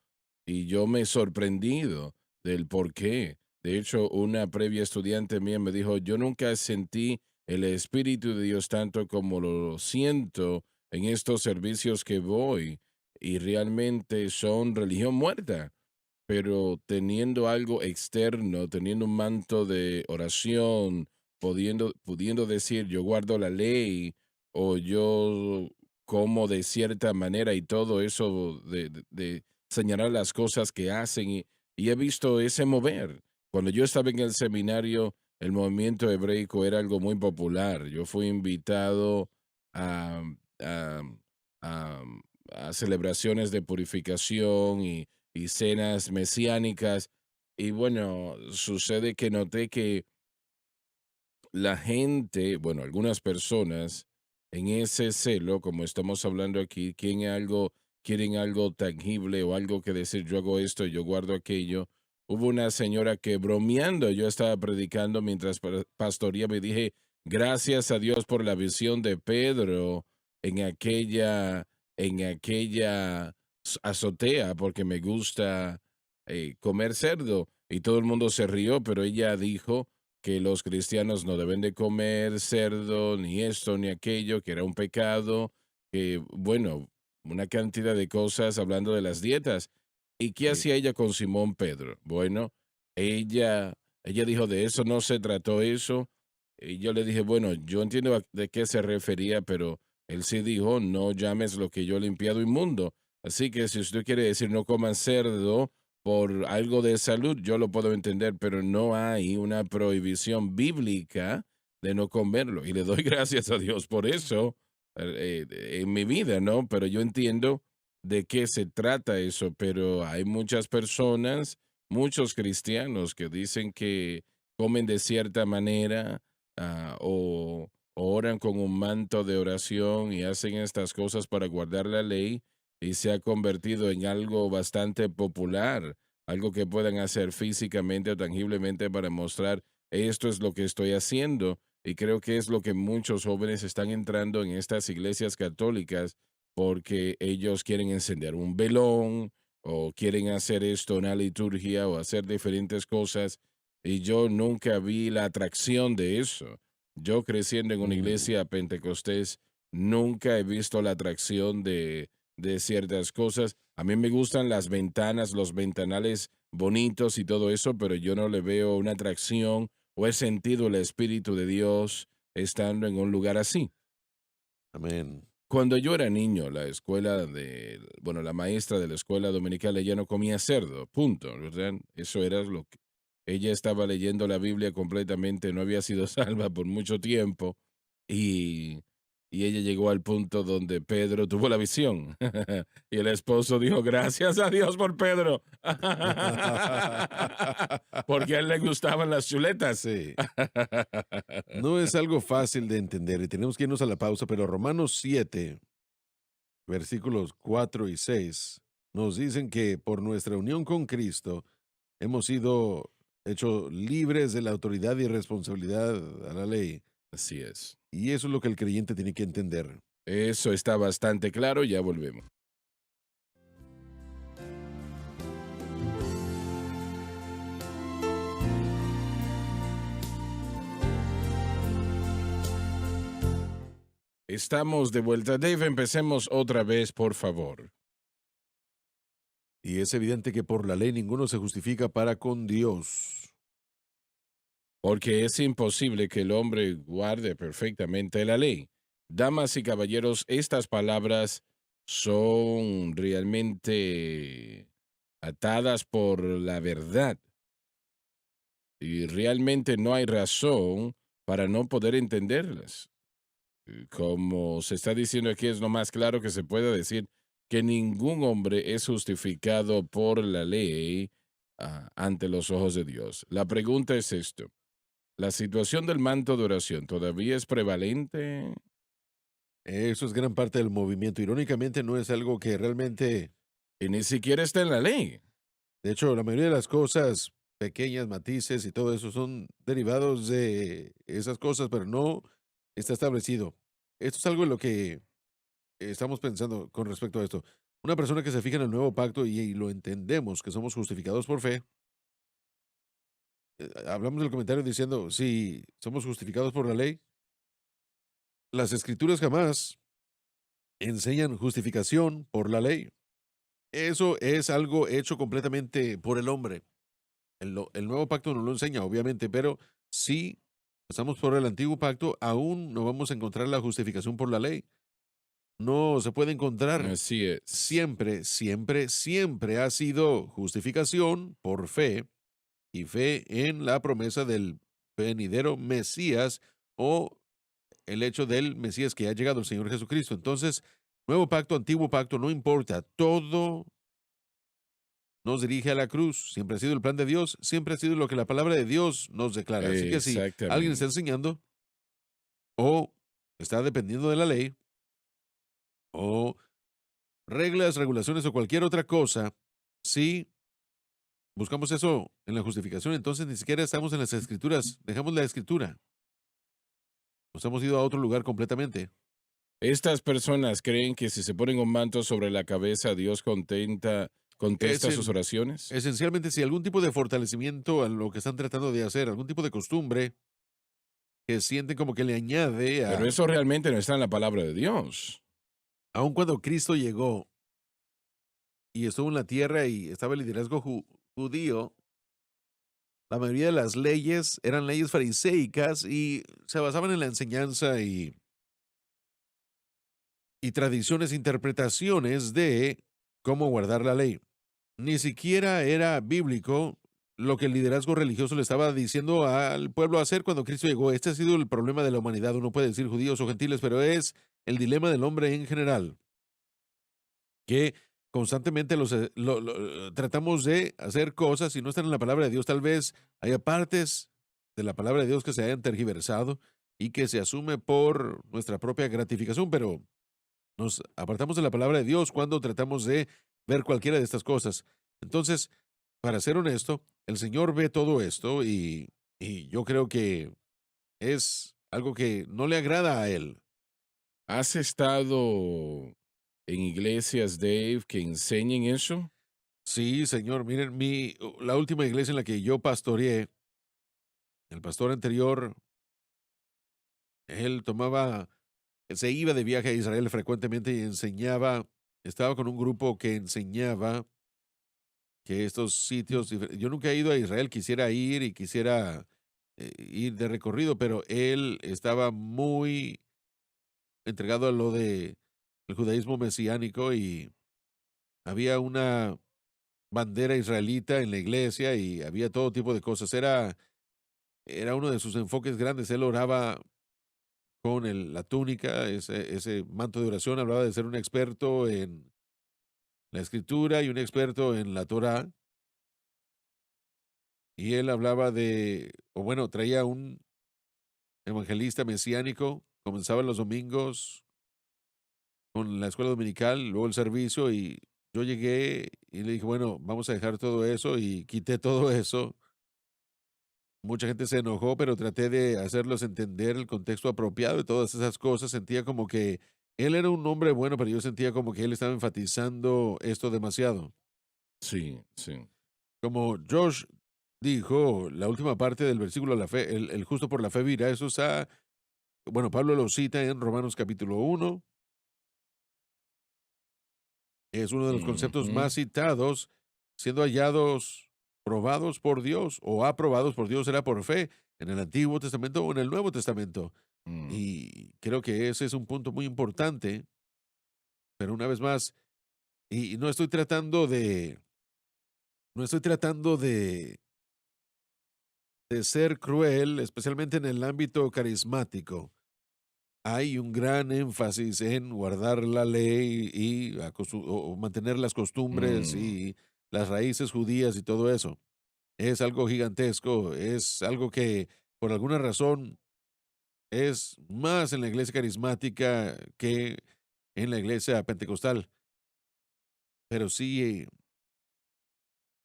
y yo me he sorprendido del por qué. De hecho, una previa estudiante mía me dijo, yo nunca sentí el Espíritu de Dios tanto como lo siento en estos servicios que voy, y realmente son religión muerta, pero teniendo algo externo, teniendo un manto de oración, pudiendo decir yo guardo la ley o yo como de cierta manera y todo eso de señalar las cosas que hacen y he visto ese mover. Cuando yo estaba en el seminario, el movimiento hebraico era algo muy popular. Yo fui invitado a, a, a- a celebraciones de purificación y cenas mesiánicas. Y bueno, sucede que noté que la gente, bueno, algunas personas en ese celo, como estamos hablando aquí, quieren algo tangible o algo que decir, yo hago esto, yo guardo aquello. Hubo una señora que bromeando, yo estaba predicando mientras pastoreaba y dije, gracias a Dios por la visión de Pedro en aquella azotea, porque me gusta comer cerdo. Y todo el mundo se rió, pero ella dijo, que los cristianos no deben de comer cerdo, ni esto, ni aquello, que era un pecado, que, bueno, una cantidad de cosas hablando de las dietas. ¿Y qué Sí. hacía ella con Simón Pedro? Bueno, ella, ella dijo, de eso no se trató eso. Y yo le dije, bueno, yo entiendo de qué se refería, pero él sí dijo, no llames lo que yo he limpiado inmundo. Así que si usted quiere decir no coman cerdo, por algo de salud, yo lo puedo entender, pero no hay una prohibición bíblica de no comerlo. Y le doy gracias a Dios por eso en mi vida, ¿no? Pero yo entiendo de qué se trata eso, pero hay muchas personas, muchos cristianos que dicen que comen de cierta manera oran con un manto de oración y hacen estas cosas para guardar la ley y se ha convertido en algo bastante popular, algo que puedan hacer físicamente o tangiblemente para mostrar esto es lo que estoy haciendo. Y creo que es lo que muchos jóvenes están entrando en estas iglesias católicas porque ellos quieren encender un velón o quieren hacer esto, una liturgia o hacer diferentes cosas. Y yo nunca vi la atracción de eso. Yo creciendo en una iglesia pentecostés, nunca he visto la atracción de ciertas cosas. A mí me gustan las ventanas, los ventanales bonitos y todo eso, pero yo no le veo una atracción o he sentido el Espíritu de Dios estando en un lugar así. Amén. Cuando yo era niño, la maestra de la escuela dominical, ella no comía cerdo, punto, ¿verdad? Eso era lo que ella estaba leyendo la Biblia completamente, no había sido salva por mucho tiempo y, y ella llegó al punto donde Pedro tuvo la visión y el esposo dijo, gracias a Dios por Pedro, porque a él le gustaban las chuletas. Sí. No es algo fácil de entender y tenemos que irnos a la pausa, pero Romanos 7, versículos 4 y 6, nos dicen que por nuestra unión con Cristo hemos sido hechos libres de la autoridad y responsabilidad a la ley. Así es. Y eso es lo que el creyente tiene que entender. Eso está bastante claro, ya volvemos. Estamos de vuelta. Dave, empecemos otra vez, por favor. Y es evidente que por la ley ninguno se justifica para con Dios. Porque es imposible que el hombre guarde perfectamente la ley. Damas y caballeros, estas palabras son realmente atadas por la verdad. Y realmente no hay razón para no poder entenderlas. Como se está diciendo aquí, es lo más claro que se puede decir que ningún hombre es justificado por la ley ante los ojos de Dios. La pregunta es esto. ¿La situación del manto de oración todavía es prevalente? Eso es gran parte del movimiento. Irónicamente, no es algo que realmente, Y ni siquiera está en la ley. de hecho, la mayoría de las cosas, pequeñas matices y todo eso son derivados de esas cosas, pero no está establecido. Esto es algo en lo que estamos pensando con respecto a esto. Una persona que se fija en el nuevo pacto y lo entendemos, que somos justificados por fe, hablamos del comentario diciendo, si somos justificados por la ley, las escrituras jamás enseñan justificación por la ley. Eso es algo hecho completamente por el hombre. El nuevo pacto no lo enseña, obviamente, pero si estamos por el antiguo pacto, aún no vamos a encontrar la justificación por la ley. No se puede encontrar. Así es. Siempre, siempre, siempre ha sido justificación por fe y fe en la promesa del venidero Mesías o el hecho del Mesías que ha llegado, el Señor Jesucristo. Entonces, nuevo pacto, antiguo pacto, no importa. Todo nos dirige a la cruz. Siempre ha sido el plan de Dios, siempre ha sido lo que la palabra de Dios nos declara. Así que si alguien está enseñando o está dependiendo de la ley o reglas, regulaciones o cualquier otra cosa, si buscamos eso en la justificación, entonces ni siquiera estamos en las escrituras, dejamos la escritura. Nos hemos ido a otro lugar completamente. Estas personas creen que si se ponen un manto sobre la cabeza, Dios contesta sus oraciones. Esencialmente, si algún tipo de fortalecimiento a lo que están tratando de hacer, algún tipo de costumbre que sienten como que le añade a... Pero eso realmente no está en la palabra de Dios. Aun cuando Cristo llegó y estuvo en la tierra y estaba el liderazgo judío, la mayoría de las leyes eran leyes fariseicas y se basaban en la enseñanza y tradiciones, interpretaciones de cómo guardar la ley. Ni siquiera era bíblico lo que el liderazgo religioso le estaba diciendo al pueblo hacer cuando Cristo llegó. Este ha sido el problema de la humanidad. Uno puede decir judíos o gentiles, pero es el dilema del hombre en general, que constantemente tratamos de hacer cosas y no están en la palabra de Dios. Tal vez haya partes de la palabra de Dios que se hayan tergiversado y que se asume por nuestra propia gratificación, pero nos apartamos de la palabra de Dios cuando tratamos de ver cualquiera de estas cosas. Entonces, para ser honesto, el Señor ve todo esto y yo creo que es algo que no le agrada a Él. ¿Has estado en iglesias, Dave, que enseñen eso? Sí, Señor, miren, la última iglesia en la que yo pastoreé, el pastor anterior, él se iba de viaje a Israel frecuentemente y enseñaba, estaba con un grupo que enseñaba que estos sitios, yo nunca he ido a Israel, quisiera ir y quisiera ir de recorrido, pero él estaba muy entregado a lo de el judaísmo mesiánico y había una bandera israelita en la iglesia y había todo tipo de cosas. Era uno de sus enfoques grandes. Él oraba con la túnica, ese manto de oración, hablaba de ser un experto en la escritura y un experto en la Torá. Y él hablaba o bueno, traía un evangelista mesiánico, comenzaba los domingos con la escuela dominical, luego el servicio y yo llegué y le dije, bueno, vamos a dejar todo eso y quité todo eso. Mucha gente se enojó, pero traté de hacerlos entender el contexto apropiado de todas esas cosas. Sentía como que él era un hombre bueno, pero yo sentía como que él estaba enfatizando esto demasiado. Sí, sí. Como Josh dijo, la última parte del versículo, la fe, el justo por la fe vivirá, eso está, bueno, Pablo lo cita en Romanos capítulo 1, es uno de los conceptos Ujú. más citados, siendo hallados, probados por Dios o aprobados por Dios, era por fe, en el Antiguo Testamento o en el Nuevo Testamento. Mm. Y creo que ese es un punto muy importante, pero una vez más, y no estoy tratando de ser cruel, especialmente en el ámbito carismático. Hay un gran énfasis en guardar la ley y o mantener las costumbres Mm. y las raíces judías y todo eso. Es algo gigantesco, es algo que por alguna razón es más en la iglesia carismática que en la iglesia pentecostal, pero sí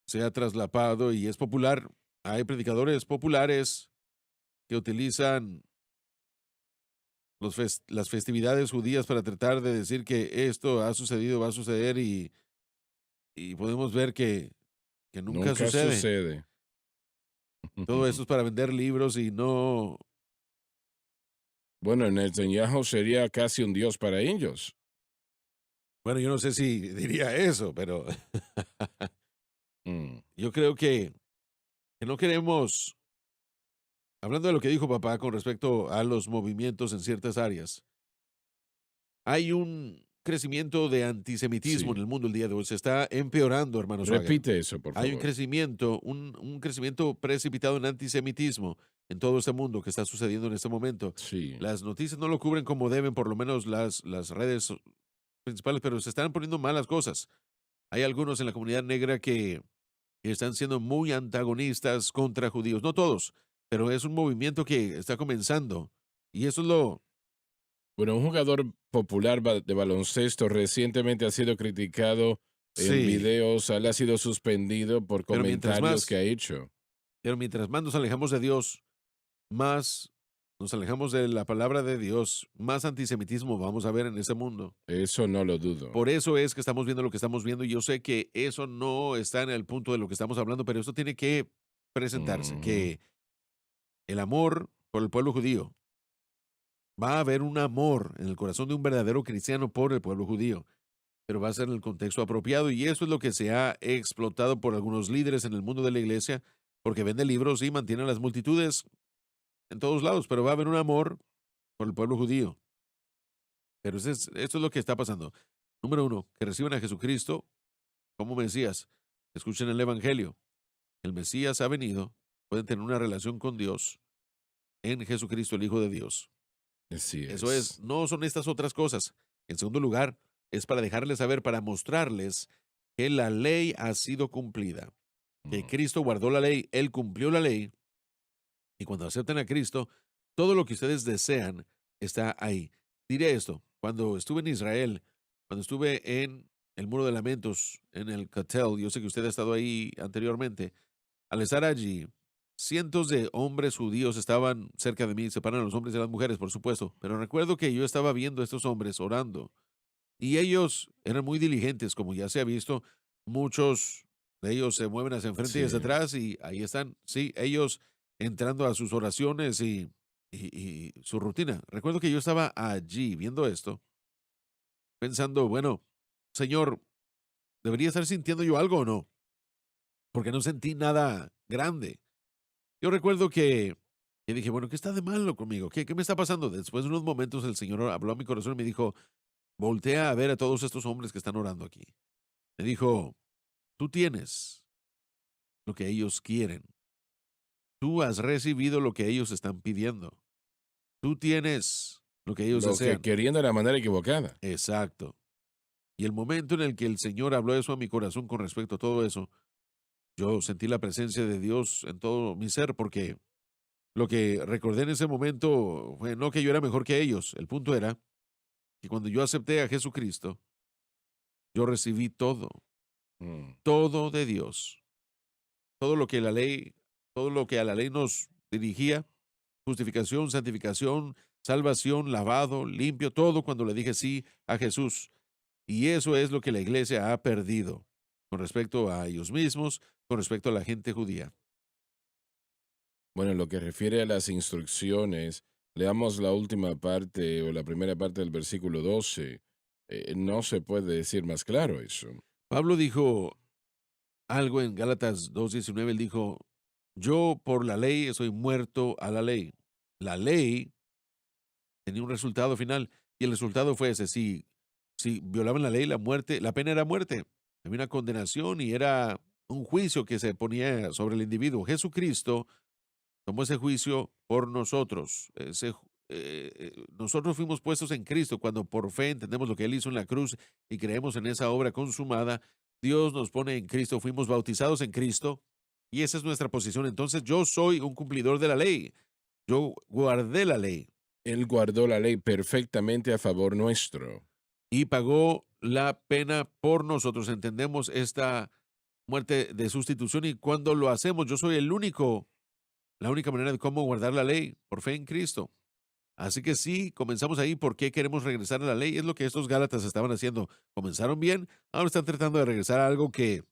se ha traslapado y es popular. Hay predicadores populares que utilizan las festividades judías para tratar de decir que esto ha sucedido, va a suceder y podemos ver que nunca Nunca sucede. sucede. Todo eso es para vender libros y no, Bueno, Netanyahu sería casi un dios para ellos. bueno, yo no sé si diría eso, pero Mm. yo creo que no queremos, hablando de lo que dijo papá con respecto a los movimientos en ciertas áreas, hay un crecimiento de antisemitismo en Sí. el mundo el día de hoy. Se está empeorando, hermano Swagger. Repite eso, por Hay un favor. crecimiento, un crecimiento precipitado en antisemitismo en todo este mundo que está sucediendo en este momento. Sí. Las noticias no lo cubren como deben, por lo menos las redes principales, pero se están poniendo malas cosas. Hay algunos en la comunidad negra que están siendo muy antagonistas contra judíos. No todos, pero es un movimiento que está comenzando. Y eso es lo... Bueno, un jugador popular de baloncesto recientemente ha sido criticado en Sí, videos. Él ha sido suspendido por pero comentarios que ha hecho. mientras más nos alejamos de Dios, más nos alejamos de la palabra de Dios, más antisemitismo vamos a ver en este mundo. Eso no lo dudo. Por eso es que estamos viendo lo que estamos viendo y yo sé que eso no está en el punto de lo que estamos hablando, pero esto tiene que presentarse, Ujú. que el amor por el pueblo judío, va a haber un amor en el corazón de un verdadero cristiano por el pueblo judío, pero va a ser en el contexto apropiado y eso es lo que se ha explotado por algunos líderes en el mundo de la iglesia, porque vende libros y mantiene a las multitudes en todos lados, pero va a haber un amor por el pueblo judío. Pero esto es lo que está pasando. Número uno, que reciban a Jesucristo como Mesías. Escuchen el Evangelio. El Mesías ha venido, pueden tener una relación con Dios en Jesucristo, el Hijo de Dios. Así Eso es, es. no son estas otras cosas. En segundo lugar, es para dejarles saber, para mostrarles que la ley ha sido cumplida, que Mm. Cristo guardó la ley, Él cumplió la ley, y cuando aceptan a Cristo, Todo lo que ustedes desean está ahí. Diré esto, cuando estuve en Israel, cuando estuve en el Muro de Lamentos, en el Catel, yo sé que usted ha estado ahí anteriormente, al estar allí, cientos de hombres judíos estaban cerca de mí, separan a los hombres de las mujeres, por supuesto, pero recuerdo que yo estaba viendo a estos hombres orando y ellos eran muy diligentes, como ya se ha visto, muchos de ellos se mueven hacia enfrente y hacia Sí. atrás y ahí están, sí, ellos entrando a sus oraciones y su rutina. Recuerdo que yo estaba allí viendo esto, pensando, bueno, Señor, ¿debería estar sintiendo yo algo o no? Porque no sentí nada grande. Yo recuerdo que dije, bueno, ¿qué está de malo conmigo? ¿Qué me está pasando? Después de unos momentos el Señor habló a mi corazón y me dijo, voltea a ver a todos estos hombres que están orando aquí. Me dijo, tú tienes lo que ellos quieren. Tú has recibido lo que ellos están pidiendo. Tú tienes lo que ellos Lo que desean. querían de la manera equivocada. Exacto. Y el momento en el que el Señor habló eso a mi corazón con respecto a todo eso, yo sentí la presencia de Dios en todo mi ser, porque lo que recordé en ese momento fue no que yo era mejor que ellos. El punto era que cuando yo acepté a Jesucristo, yo recibí todo, Mm. todo de Dios. Todo lo que la ley, todo lo que a la ley nos dirigía, justificación, santificación, salvación, lavado, limpio, todo cuando le dije sí a Jesús. Y eso es lo que la iglesia ha perdido con respecto a ellos mismos, con respecto a la gente judía. Bueno, en lo que refiere a las instrucciones, leamos la última parte o la primera parte del versículo 12. No se puede decir más claro eso. Pablo dijo algo en Gálatas 2:19, él dijo, yo por la ley soy muerto a la ley. La ley tenía un resultado final y el resultado fue ese, si violaban la ley, la muerte, la pena era muerte. Había una condenación y era un juicio que se ponía sobre el individuo. Jesucristo tomó ese juicio por nosotros. Nosotros fuimos puestos en Cristo cuando por fe entendemos lo que Él hizo en la cruz y creemos en esa obra consumada. Dios nos pone en Cristo, fuimos bautizados en Cristo y esa es nuestra posición. Entonces yo soy un cumplidor de la ley. Yo guardé la ley Él guardó la ley perfectamente a favor nuestro. y pagó la pena por nosotros. Entendemos esta muerte de sustitución y cuando lo hacemos, yo soy la única manera de cómo guardar la ley, por fe en Cristo. Así que sí, comenzamos ahí. ¿Por qué queremos regresar a la ley? Es lo que estos Gálatas estaban haciendo. Comenzaron bien, ahora están tratando de regresar a algo que,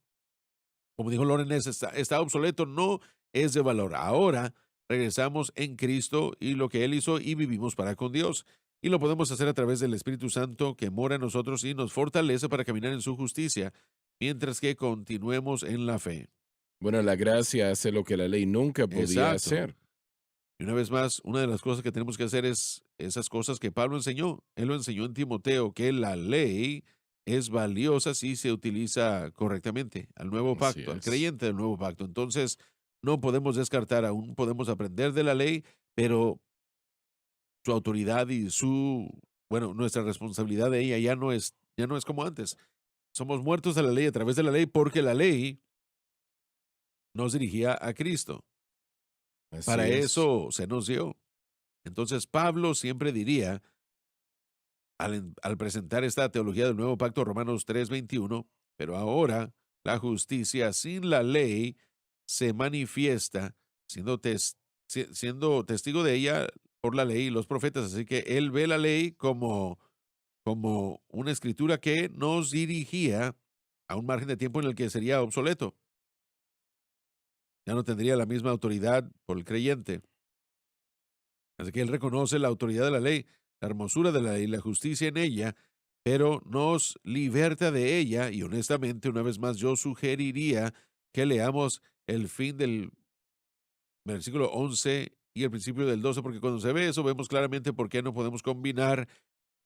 como dijo Loren, está obsoleto, no es de valor. Ahora regresamos en Cristo y lo que Él hizo y vivimos para con Dios. Y lo podemos hacer a través del Espíritu Santo que mora en nosotros y nos fortalece para caminar en su justicia, mientras que continuemos en la fe. Bueno, la gracia hace lo que la ley nunca podía Exacto. hacer. Y una vez más, una de las cosas que tenemos que hacer es esas cosas que Pablo enseñó. Él lo enseñó en Timoteo, que la ley es valiosa si se utiliza correctamente al nuevo Así pacto, al es. creyente del nuevo pacto. Entonces, no podemos descartar, aún podemos aprender de la ley, pero su autoridad y bueno, nuestra responsabilidad de ella ya no es como antes. Somos muertos a la ley a través de la ley porque la ley nos dirigía a Cristo. Así Para es. eso se nos dio. Entonces, Pablo siempre diría, al presentar esta teología del nuevo pacto, Romanos 3:21, pero ahora la justicia sin la ley se manifiesta, siendo testigo de ella por la ley y los profetas. Así que él ve la ley como una escritura que nos dirigía a un margen de tiempo en el que sería obsoleto. Ya no tendría la misma autoridad por el creyente. Así que él reconoce la autoridad de la ley, la hermosura de la ley, la justicia en ella, pero nos liberta de ella. Y honestamente, una vez más, yo sugeriría que leamos el fin del versículo 11 y el principio del 12, porque cuando se ve eso, vemos claramente por qué no podemos combinar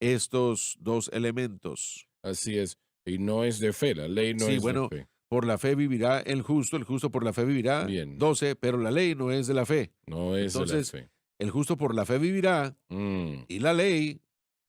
estos dos elementos. Así es. Y no es de fe, la ley no Sí, es de bueno, fe. por la fe vivirá el justo por la fe vivirá, Bien, 12, pero la ley no es de la fe. no es de la Entonces, fe. el justo por la fe vivirá Mm, y la ley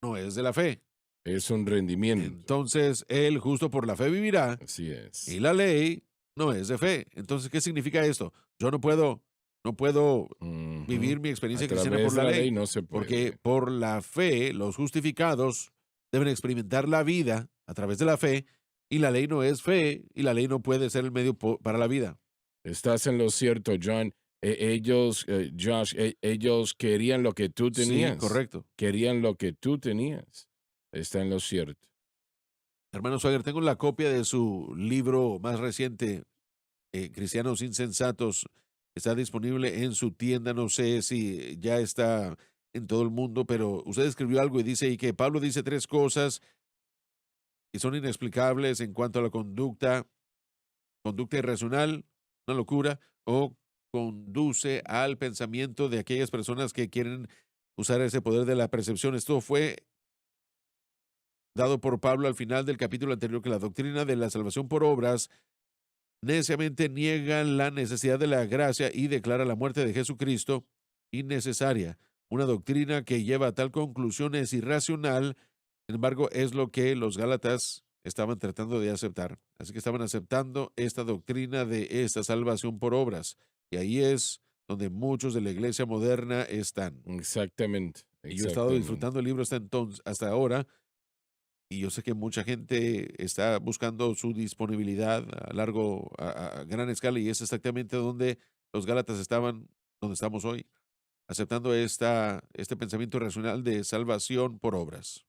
no es de la fe. es un rendimiento. Entonces, el justo por la fe vivirá Así y es. la ley no es de fe. Entonces, ¿qué significa esto? Yo no puedo No puedo Ujú. vivir mi experiencia A cristiana través por de la la ley, no se puede. porque por la fe los justificados deben experimentar la vida a través de la fe, y la ley no es fe, y la ley no puede ser el medio para la vida. Estás en lo cierto, John. Ellos, Josh, ellos querían lo que tú Sí, tenías. correcto. Querían lo que tú tenías. Está en lo cierto. Hermano Swagger, tengo la copia de su libro más reciente, Cristianos Insensatos. Está disponible en su tienda, no sé si ya está en todo el mundo, pero usted escribió algo y dice ahí que Pablo dice 3 cosas que son inexplicables en cuanto a la conducta irracional, una locura, o conduce al pensamiento de aquellas personas que quieren usar ese poder de la percepción. Esto fue dado por Pablo al final del capítulo anterior, que la doctrina de la salvación por obras neciamente niega la necesidad de la gracia y declara la muerte de Jesucristo innecesaria. Una doctrina que lleva a tal conclusión es irracional, sin embargo, es lo que los Gálatas estaban tratando de aceptar. Así que estaban aceptando esta doctrina de esta salvación por obras. Y ahí es donde muchos de la iglesia moderna están. Exactamente. Y yo he estado disfrutando el libro hasta ahora. Y yo sé que mucha gente está buscando su disponibilidad a gran escala, y es exactamente donde los Gálatas estaban, donde estamos hoy, aceptando este pensamiento racional de salvación por obras.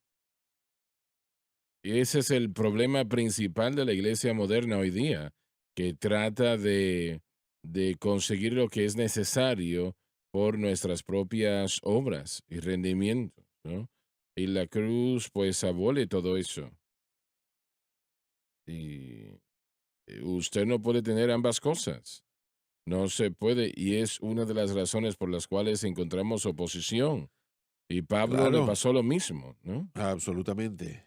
Y ese es el problema principal de la iglesia moderna hoy día, que trata de conseguir lo que es necesario por nuestras propias obras y rendimientos, ¿no? Y la cruz, pues, abole todo eso. Y usted no puede tener ambas cosas. No se puede. Y es una de las razones por las cuales encontramos oposición. Y Pablo le Claro, pasó lo mismo, ¿no? absolutamente.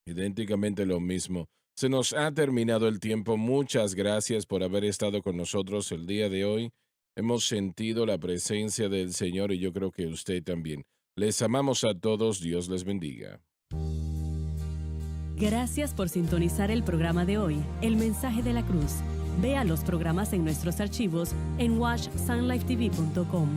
Idénticamente lo mismo. Se nos ha terminado el tiempo. Muchas gracias por haber estado con nosotros el día de hoy. Hemos sentido la presencia del Señor y yo creo que usted también. Les amamos a todos. Dios les bendiga. Gracias por sintonizar el programa de hoy, El Mensaje de la Cruz. Vea los programas en nuestros archivos en watchsunlifetv.com.